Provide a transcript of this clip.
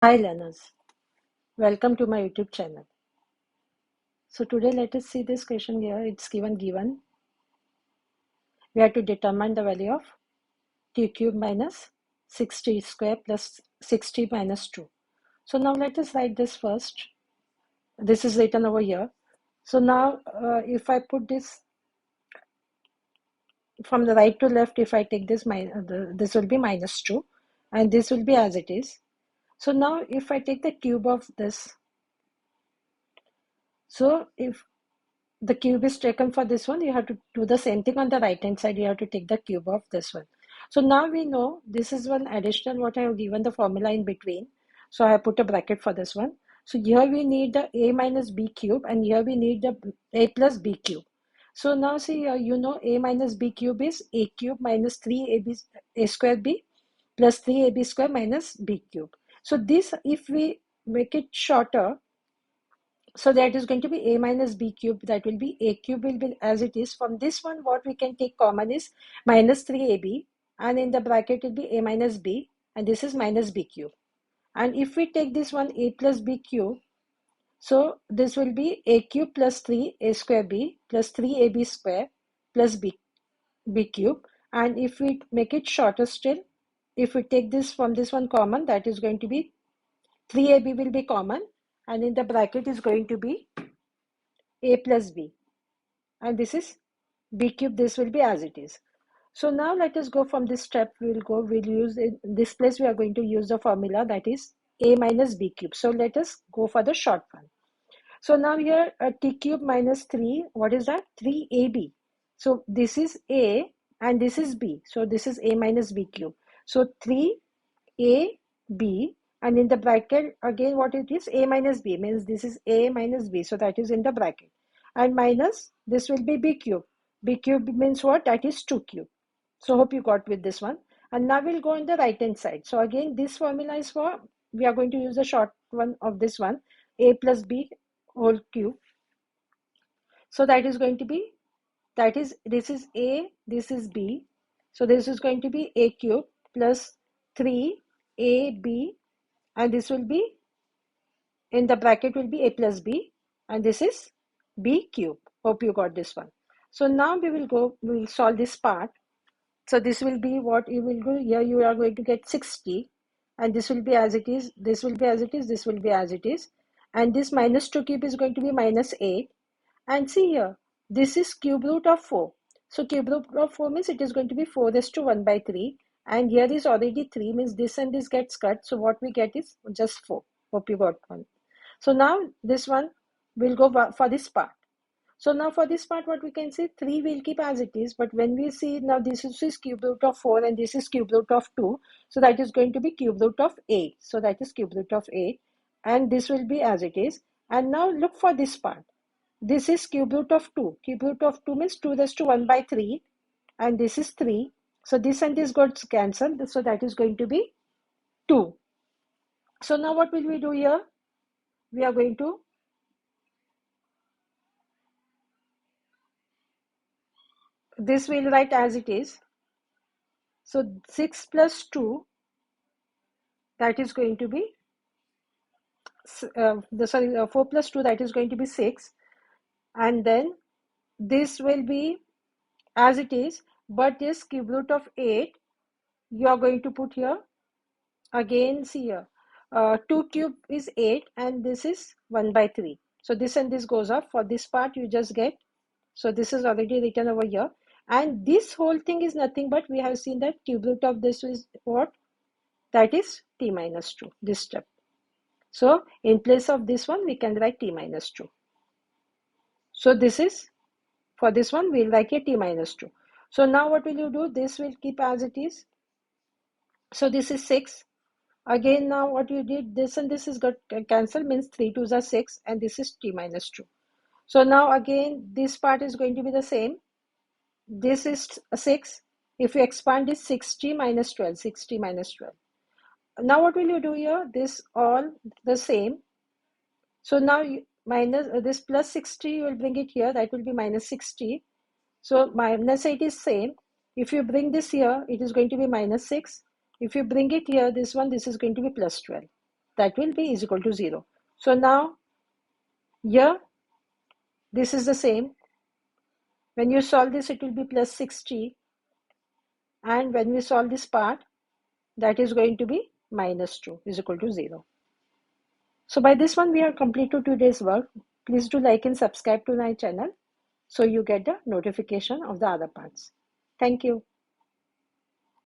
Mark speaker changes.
Speaker 1: Hi learners, welcome to my YouTube channel. So today let us see this question here. It's given. We have to determine the value of t cube minus 6t square plus 6t minus 2. So now let us write this first. This is written over here. So now if I put this from the right to left, if I take this, this will be minus 2 and this will be as it is. So now if I take the cube of this, so if the cube is taken for this one, you have to do the same thing on the right hand side. You have to take the cube of this one. So now we know this is one additional what I have given the formula in between. So I have put a bracket for this one. So here we need the a minus b cube and here we need the a plus b cube. So now see here, you know a minus b cube is a cube minus 3ab a square b plus 3ab square minus b cube. So this, if we make it shorter, so that is going to be a minus b cube. That will be a cube will be as it is. From this one, what we can take common is minus 3ab, and in the bracket it will be a minus b, and this is minus b cube. And if we take this one a plus b cube, so this will be a cube plus 3 a square b plus 3ab square plus b cube. And if we make it shorter still, if we take this from this one common, that is going to be 3ab will be common, and in the bracket is going to be a plus b, and this is b cube. This will be as it is. So now let us go from this step. We'll use in this place we are going to use the formula, that is a minus b cube. So let us go for the short one. So now here t cube minus 3, what is that? 3ab. So this is a and this is b, so this is a minus b cube. So 3ab, and in the bracket again what it is, a minus b, means this is a minus b, so that is in the bracket, and minus this will be b cube. B cube means what? That is 2 cube. So hope you got with this one. And now we'll go on the right hand side. So again this formula is for, we are going to use the short one of this one, a plus b whole cube. So that is going to be, that is, this is a, this is b, so this is going to be a cube plus 3ab, and this will be, in the bracket will be a plus b, and this is b cube. Hope you got this one. So now we will solve this part. So this will be what you will do here. You are going to get 60, and this will be as it is, this will be as it is, this will be as it is, and this minus 2 cube is going to be minus 8. And see here, this is cube root of 4. So cube root of 4 means it is going to be 4 raised to 1 by 3. And here is already 3, means this and this gets cut. So what we get is just 4. Hope you got one. So now this one will go for this part. So now for this part, what we can say, 3 will keep as it is. But when we see now this is cube root of 4 and this is cube root of 2. So that is going to be cube root of 8. So that is cube root of 8. And this will be as it is. And now look for this part. This is cube root of 2. Cube root of 2 means 2 raised to 1 by 3. And this is 3. So this and this got cancelled. So that is going to be 2. So now what will we do here? We are going to, this we'll write as it is. So 6 plus 2, that is going to be, 4 plus 2, that is going to be 6. And then this will be as it is, but this cube root of 8, you are going to put here. Again, see here, 2 cube is 8 and this is 1 by 3. So this and this goes off. For this part you just get, so this is already written over here. And this whole thing is nothing but, we have seen that cube root of this is what? That is t minus 2, this step. So in place of this one, we can write t minus 2. So this is, for this one, we'll write a t minus 2. So now what will you do? This will keep as it is. So this is 6. Again, now what you did, this and this is got cancelled, means 3 2s are 6, and this is t minus 2. So now again, this part is going to be the same. This is 6. If you expand this, 6t minus 12, 6t minus 12. Now what will you do here? This all the same. So now you, minus this plus 60, you will bring it here. That will be minus 60. So minus 8 is same. If you bring this here, it is going to be minus 6. If you bring it here, this one, this is going to be plus 12. that will be is equal to 0. So now here this is the same. When you solve this, it will be plus 6t, and when we solve this part, that is going to be minus 2 is equal to 0. So by this one, we are completed today's work. Please do like and subscribe to my channel so you get the notification of the other parts. Thank you.